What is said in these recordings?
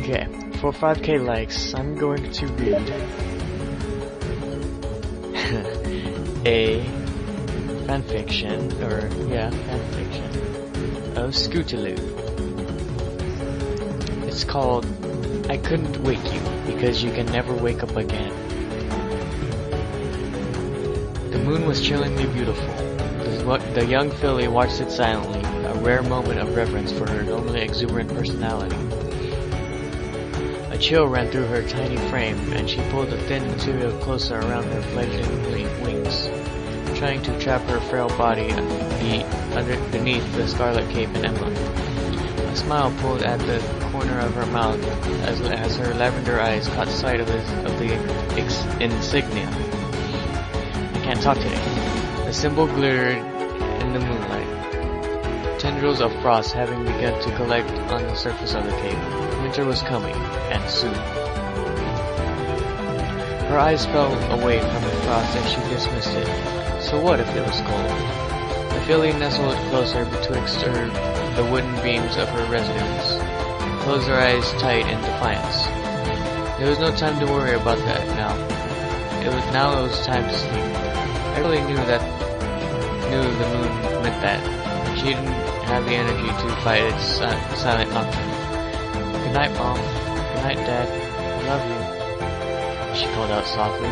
Okay, for 5k likes, I'm going to read a fanfiction, of Scootaloo. It's called I Couldn't Wake You Because You Can Never Wake Up Again. The moon was chillingly beautiful. The young filly watched it silently, a rare moment of reverence for her normally exuberant personality. A chill ran through her tiny frame, and she pulled the thin material closer around her fledgling wings, trying to trap her frail body beneath the scarlet cape and emblem. A smile pulled at the corner of her mouth as her lavender eyes caught sight of the insignia. I can't talk today. The symbol glittered in the moonlight, tendrils of frost having begun to collect on the surface of the cape. Winter was coming, and soon. Her eyes fell away from the frost as she dismissed it. So what if it was cold? The filly nestled closer betwixt the wooden beams of her residence, and closed her eyes tight in defiance. There was no time to worry about that now. It was time to sleep. I really knew the moon meant that. She didn't have the energy to fight its silent nocturne. Good night, Mom. Good night, Dad. I love you, she called out softly.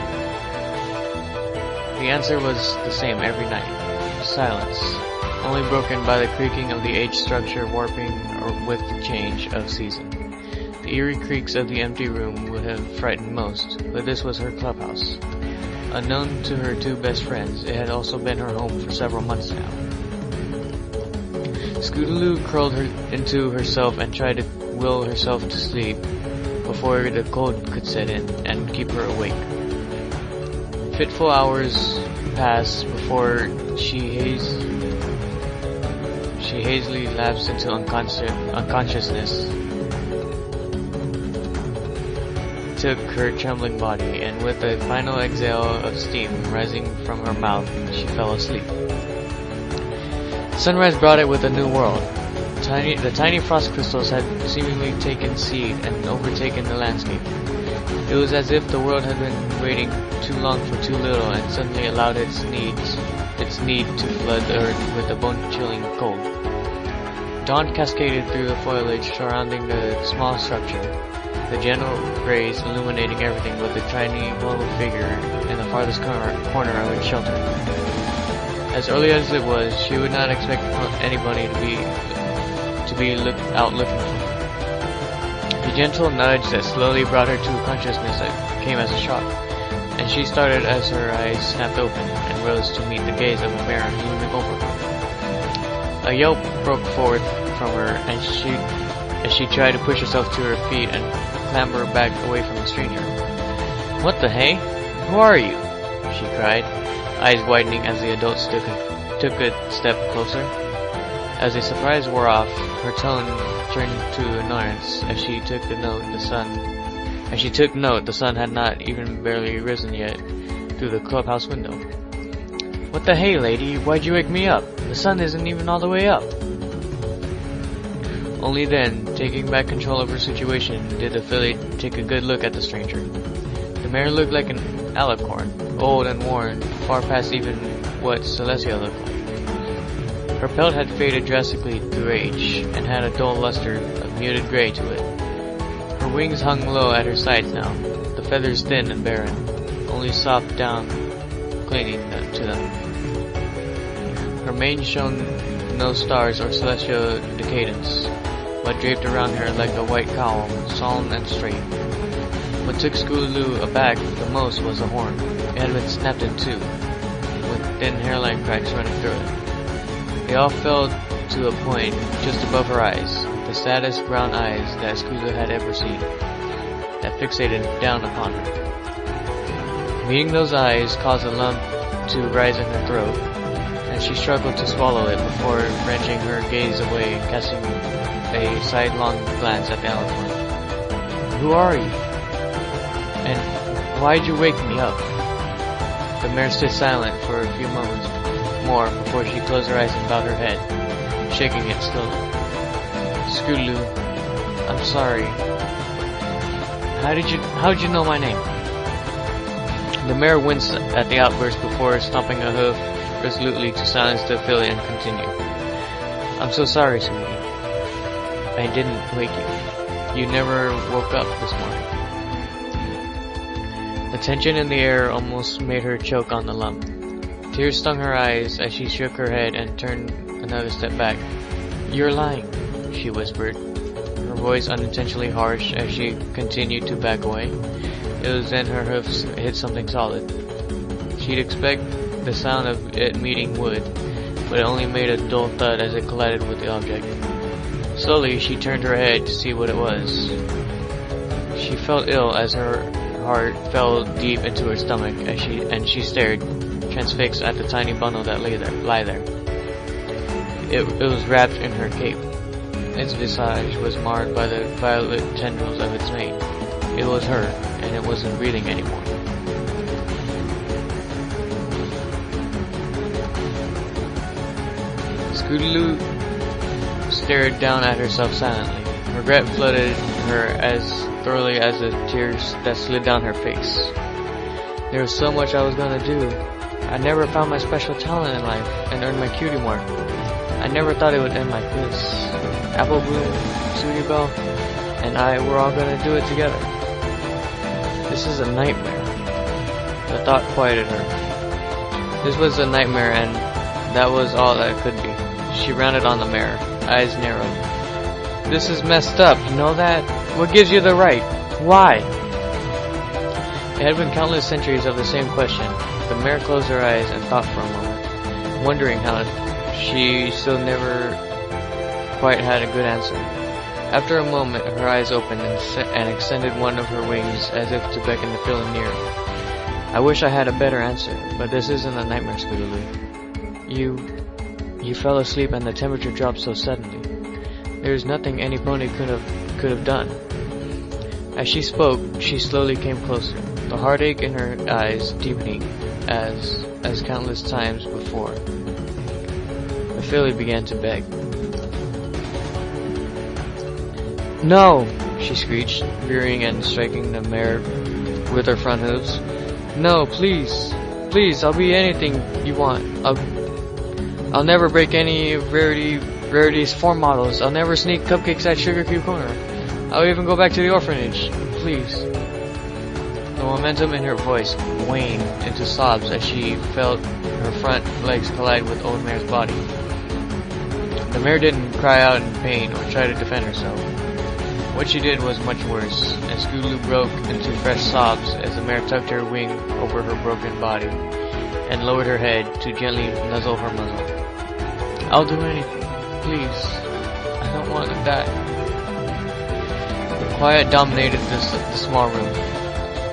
The answer was the same every night. Silence, only broken by the creaking of the aged structure warping with the change of season. The eerie creaks of the empty room would have frightened most, but this was her clubhouse. Unknown to her two best friends, it had also been her home for several months now. Scootaloo curled into herself and tried to will herself to sleep before the cold could set in and keep her awake. Fitful hours passed before she hazily lapsed into unconsciousness. Took her trembling body, and with a final exhale of steam rising from her mouth, she fell asleep. Sunrise brought it with a new world. The tiny frost crystals had seemingly taken seed and overtaken the landscape. It was as if the world had been waiting too long for too little and suddenly allowed its need to flood the earth with a bone-chilling cold. Dawn cascaded through the foliage surrounding the small structure, the gentle rays illuminating everything but the tiny mobile figure in the farthest corner of its shelter. As early as it was, she would not expect anybody to be out looking for her. The gentle nudge that slowly brought her to consciousness came as a shock, and she started as her eyes snapped open and rose to meet the gaze of a mare looming over her. A yelp broke forth from her as she tried to push herself to her feet and clamber back away from the stranger. "What the hey? Who are you?" she cried, eyes widening as the adult took a step closer. As the surprise wore off, her tone turned to annoyance as she took note the sun had not even barely risen yet through the clubhouse window. "What the hey, lady? Why'd you wake me up? The sun isn't even all the way up." Only then, taking back control of her situation, did the filly take a good look at the stranger. The mare looked like an alicorn, old and worn, far past even what Celestia looked like. Her pelt had faded drastically through age, and had a dull luster of muted gray to it. Her wings hung low at her sides now, the feathers thin and barren, only soft down clinging to them. Her mane shone no stars or celestial decadence, but draped around her like a white cowl, solemn and straight. What took Scootaloo aback the most was the horn. It had been snapped in two, with thin hairline cracks running through it. They all fell to a point just above her eyes, the saddest brown eyes that Scootaloo had ever seen, that fixated down upon her. Meeting those eyes caused a lump to rise in her throat, and she struggled to swallow it before wrenching her gaze away and casting a sidelong glance at the alicorn. "Who are you? And why'd you wake me up?" The mare stood silent for a few moments more before she closed her eyes and bowed her head, shaking it slowly. "Scootaloo, I'm sorry. How'd you know my name? The mare winced at the outburst before stomping a hoof resolutely to silence the filly and continue. I'm so sorry, sweetie. I didn't wake you. You never woke up this morning. The tension in the air almost made her choke on the lump. Tears stung her eyes as she shook her head and turned another step back. You're lying, she whispered, her voice unintentionally harsh as she continued to back away. It was then her hoofs hit something solid. She'd expect the sound of it meeting wood, but it only made a dull thud as it collided with the object. Slowly, she turned her head to see what it was. She felt ill as her heart fell deep into her stomach and she stared, transfixed at the tiny bundle that lay there. It was wrapped in her cape. Its visage was marred by the violet tendrils of its mane. It was her, and it wasn't breathing anymore. Scootaloo stared down at herself silently. Regret flooded her as thoroughly as the tears that slid down her face. There was so much I was gonna do. I never found my special talent in life and earned my cutie mark. I never thought it would end like this. Apple Bloom, Sweetie Belle, and I were all gonna do it together. This is a nightmare. The thought quieted her. This was a nightmare, and that was all that it could be. She rounded on the mare, eyes narrowed. This is messed up, you know that? What gives you the right? Why? It had been countless centuries of the same question. The mare closed her eyes and thought for a moment, wondering how she still never quite had a good answer. After a moment, her eyes opened and extended one of her wings as if to beckon the filly near. I wish I had a better answer, but this isn't a nightmare, Scootaloo. You fell asleep and the temperature dropped so suddenly. There is nothing any pony could have done. As she spoke, she slowly came closer, the heartache in her eyes deepening as countless times before. The filly began to beg. No! She screeched, rearing and striking the mare with her front hooves. No, please! Please, I'll be anything you want. I'll never break any rarities form models. I'll never sneak cupcakes at Sugar Cube Corner. I'll even go back to the orphanage. Please. The momentum in her voice waned into sobs as she felt her front legs collide with old mare's body. The mare didn't cry out in pain or try to defend herself. What she did was much worse, and Scootaloo broke into fresh sobs as the mare tucked her wing over her broken body and lowered her head to gently nuzzle her muzzle. I'll do anything. Please. I don't want to die. Quiet dominated the small room.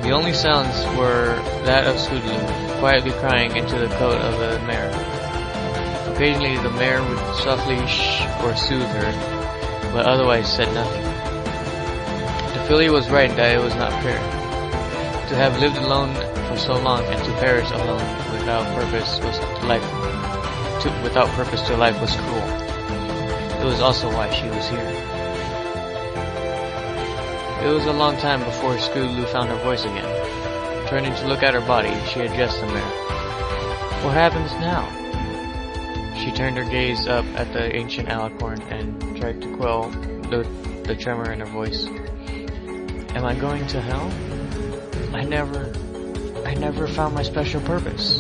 The only sounds were that of Scootaloo, quietly crying into the coat of the mare. Occasionally the mare would softly shh or soothe her, but otherwise said nothing. The filly was right that it was not fair. To have lived alone for so long and to perish alone without purpose to life was cruel. It was also why she was here. It was a long time before Scootaloo found her voice again. Turning to look at her body, she addressed the mare. What happens now? She turned her gaze up at the ancient alicorn and tried to quell the tremor in her voice. Am I going to hell? I never found my special purpose.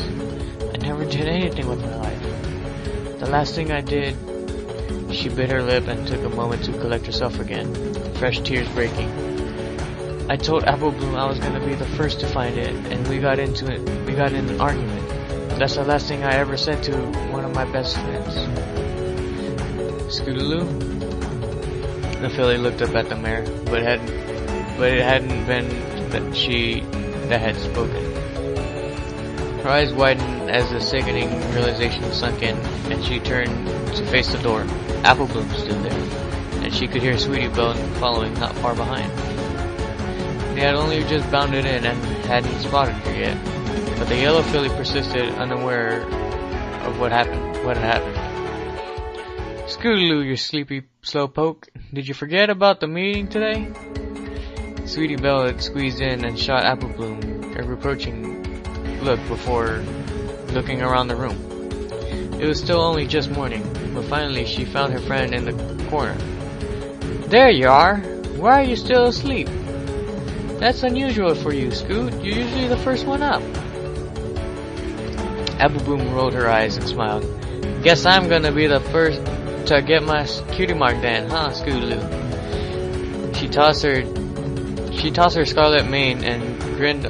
I never did anything with my life. The last thing I did... She bit her lip and took a moment to collect herself again, fresh tears breaking. I told Apple Bloom I was gonna be the first to find it, and we got in an argument. That's the last thing I ever said to one of my best friends. Scootaloo? The filly looked up at the mare, but it hadn't been that had spoken. Her eyes widened as the sickening realization sunk in, and she turned to face the door. Apple Bloom stood there, and she could hear Sweetie Belle following not far behind. They had only just bounded in and hadn't spotted her yet, but the yellow filly persisted, unaware of what had happened. Scootaloo, you sleepy slowpoke, did you forget about the meeting today? Sweetie Belle had squeezed in and shot Apple Bloom a reproaching look before looking around the room. It was still only just morning, but finally she found her friend in the corner. There you are! Why are you still asleep? That's unusual for you, Scoot. You're usually the first one up. Apple Bloom rolled her eyes and smiled. Guess I'm gonna be the first to get my cutie mark then, huh, Scootaloo? She tossed her scarlet mane and grinned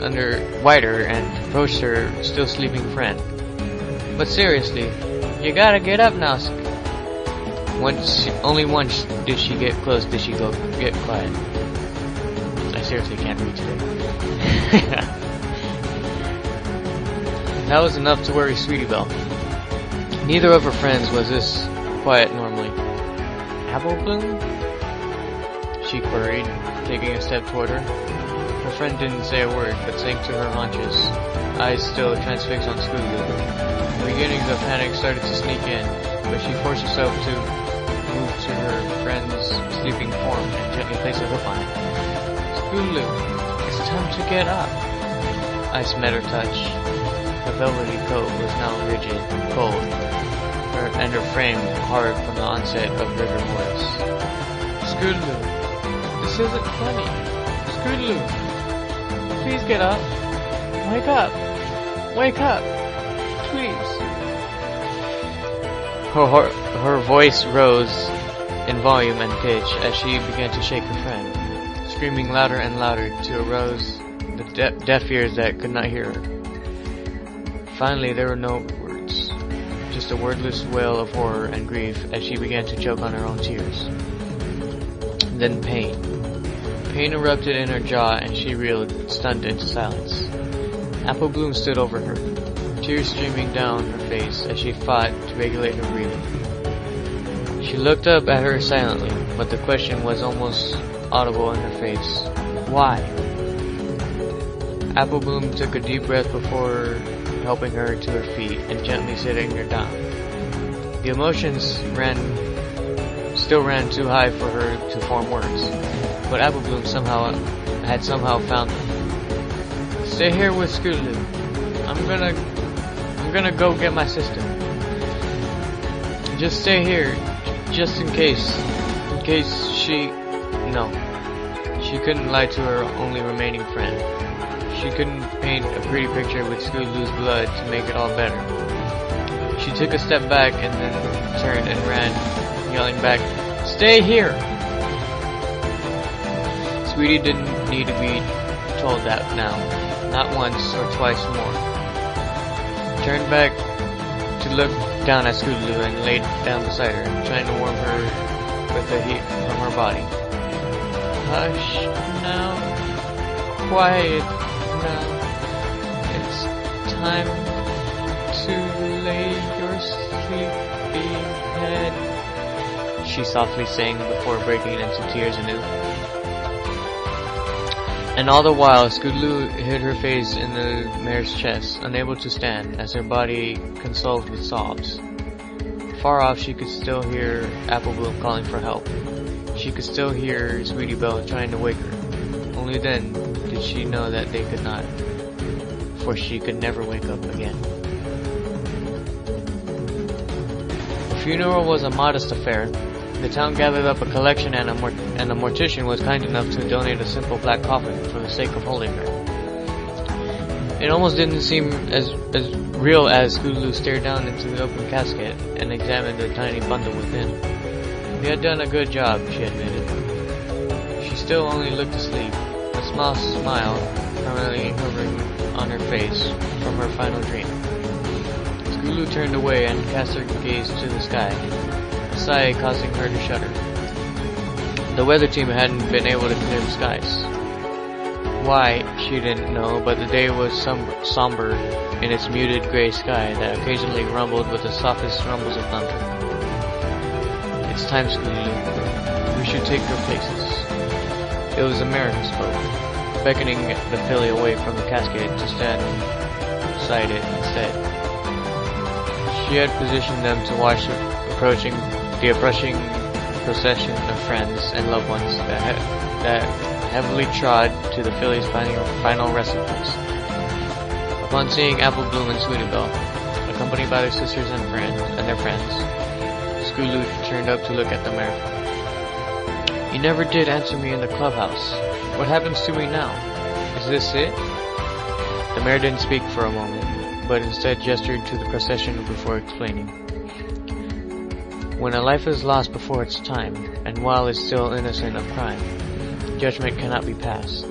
wider and approached her still sleeping friend. But seriously, you gotta get up now. Only once did she get close did she go get quiet. I seriously can't read today. That was enough to worry Sweetie Belle. Neither of her friends was this quiet normally. Apple Bloom? She queried, taking a step toward her. Her friend didn't say a word, but sank to her haunches, eyes still transfixed on Scootaloo. The beginnings of panic started to sneak in, but she forced herself to move to her friend's sleeping form and gently place a hoof on it. Scootaloo, it's time to get up. Ice met her touch. Her velvety coat was now rigid and cold, and her frame hard from the onset of rigor mortis. Scootaloo, this isn't funny. Scootaloo, please get up. Wake up. Wake up. Please. Her voice rose in volume and pitch as she began to shake her friend, screaming louder and louder to arouse the deaf ears that could not hear her. Finally, there were no words, just a wordless wail of horror and grief as she began to choke on her own tears. Then pain. Pain erupted in her jaw and she reeled, stunned into silence. Apple Bloom stood over her, tears streaming down her face as she fought to regulate her breathing. She looked up at her silently, but the question was almost audible in her face. Why? Apple Bloom took a deep breath before helping her to her feet and gently sitting her down. The emotions still ran too high for her to form words, but Apple Bloom had somehow found them. Stay here with Scootaloo. I'm gonna go get my sister. Just stay here, just in case she... No. She couldn't lie to her only remaining friend. She couldn't paint a pretty picture with Scootaloo's blood to make it all better. She took a step back and then turned and ran, yelling back, Stay here! Sweetie didn't need to be told that now, not once or twice more. Turned back to look down at Scootaloo and laid down beside her, trying to warm her with the heat from her body. Hush now. Quiet now. It's time to lay your sleepy head, she softly sang before breaking into tears anew. And all the while, Scootaloo hid her face in the mare's chest, unable to stand, as her body consoled with sobs. Far off, she could still hear Apple Bloom calling for help. She could still hear Sweetie Belle trying to wake her. Only then did she know that they could not, for she could never wake up again. The funeral was a modest affair. The town gathered up a collection and the mortician was kind enough to donate a simple black coffin for the sake of holding her. It almost didn't seem as real as Scootaloo stared down into the open casket and examined the tiny bundle within. They had done a good job, she admitted. She still only looked asleep, a small smile permanently hovering on her face from her final dream. Scootaloo turned away and cast her gaze to the sky, a sigh causing her to shudder. The weather team hadn't been able to clear the skies. Why, she didn't know, but the day was somber in its muted gray sky that occasionally rumbled with the softest rumbles of thunder. It's time, Scootaloo. We should take our places. It was the mare who spoke, beckoning the filly away from the casket to stand beside it instead. She had positioned them to watch the approaching procession of friends and loved ones that heavily trod to the filly's final resting place. Upon seeing Apple Bloom and Sweetie Belle, accompanied by their sisters and their friends, Scootaloo turned up to look at the mare. "You never did answer me in the clubhouse. What happens to me now? Is this it?" The mare didn't speak for a moment, but instead gestured to the procession before explaining. "When a life is lost before its time, and while it's still innocent of crime, judgment cannot be passed.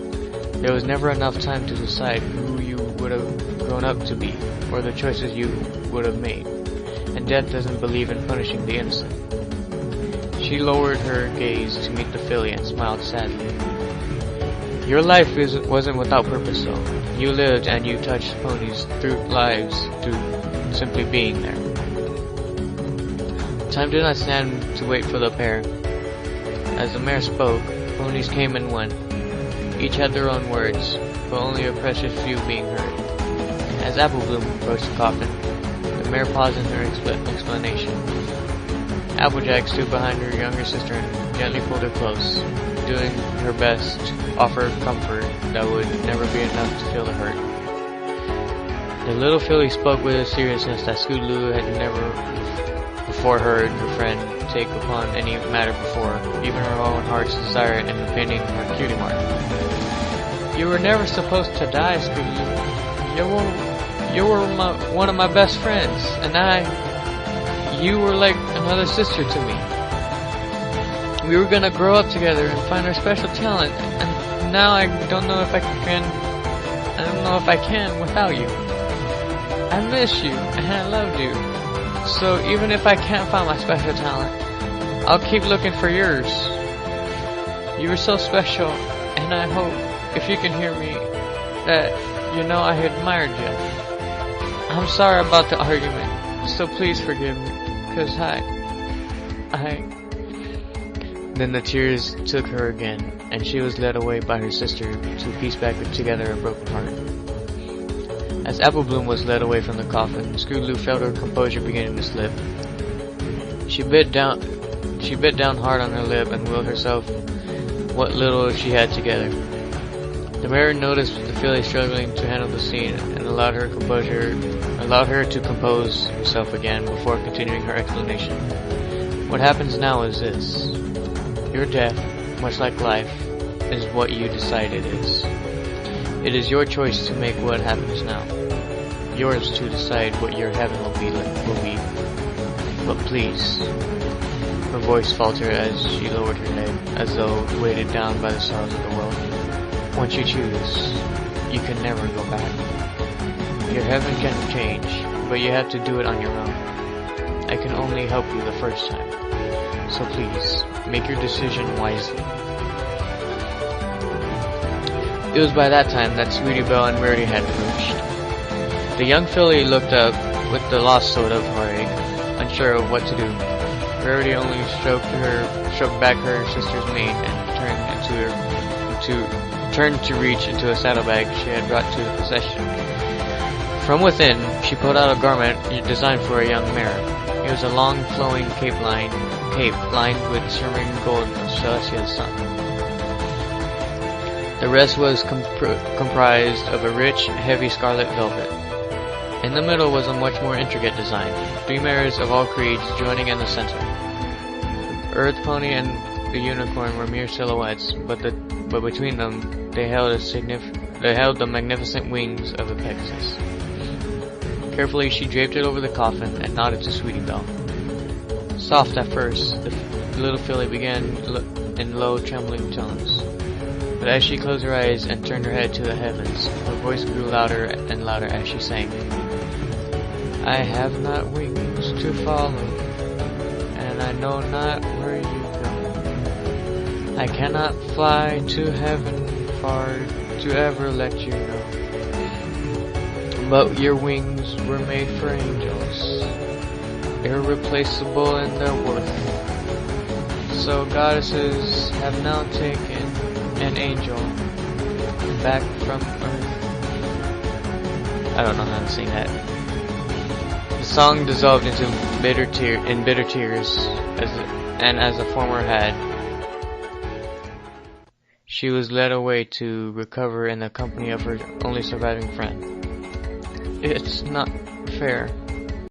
There was never enough time to decide who you would have grown up to be, or the choices you would have made, and death doesn't believe in punishing the innocent." She lowered her gaze to meet the filly and smiled sadly. "Your life wasn't without purpose, though. You lived and you touched ponies through lives through simply being there." Time did not stand to wait for the pair. As the mare spoke, ponies came and went. Each had their own words, but only a precious few being heard. As Apple Bloom approached the coffin, the mare paused in her explanation. Applejack stood behind her younger sister and gently pulled her close, doing her best to offer comfort that would never be enough to feel the hurt. The little filly spoke with a seriousness that Scootaloo had never before heard her friend take upon any matter before, even her own heart's desire in pinning her cutie mark. "You were never supposed to die, Scootaloo. You were one of my best friends, and you were like another sister to me. We were gonna grow up together and find our special talent, and now I don't know if I can without you. I miss you, and I loved you. So even if I can't find my special talent, I'll keep looking for yours. You were so special, and I hope, if you can hear me, that you know I admired you. I'm sorry about the argument, so please forgive me, 'cause Then the tears took her again, and she was led away by her sister to piece back together a broken heart. As Apple Bloom was led away from the coffin, Scootaloo felt her composure beginning to slip. She bit down hard on her lip and willed herself what little she had together. The mare noticed the filly struggling to handle the scene and allowed her to compose herself again before continuing her explanation. "What happens now is this. Your death, much like life, is what you decide it is. It is your choice to make what happens now. Yours to decide what your heaven will be. But please," her voice faltered as she lowered her head, as though weighted down by the sorrows of the world. "Once you choose, you can never go back. Your heaven can change, but you have to do it on your own. I can only help you the first time. So please, make your decision wisely." It was by that time that Sweetie Belle and Rarity had approached. The young filly looked up with the lost soda of heartache, unsure of what to do. Rarity only stroked back her sister's mane and turned to reach into a saddlebag she had brought to the procession. From within, she pulled out a garment designed for a young mare. It was a long, flowing cape lined with shimmering gold of Celestia's sun. The rest was comprised of a rich, heavy scarlet velvet. In the middle was a much more intricate design, 3 mares of all creeds joining in the center. The Earth Pony and the Unicorn were mere silhouettes, but between them they held the magnificent wings of a Pegasus. Carefully she draped it over the coffin and nodded to Sweetie Belle. Soft at first, the little filly began in low, trembling tones. But as she closed her eyes and turned her head to the heavens, her voice grew louder and louder as she sang. "I have not wings to follow, and I know not where you go. I cannot fly to heaven far to ever let you know. But your wings were made for angels, irreplaceable in their worth. So goddesses have now taken an angel back from earth." I don't know how to sing that. The song dissolved into bitter tears, as a former had. She was led away to recover in the company of her only surviving friend. It's not fair.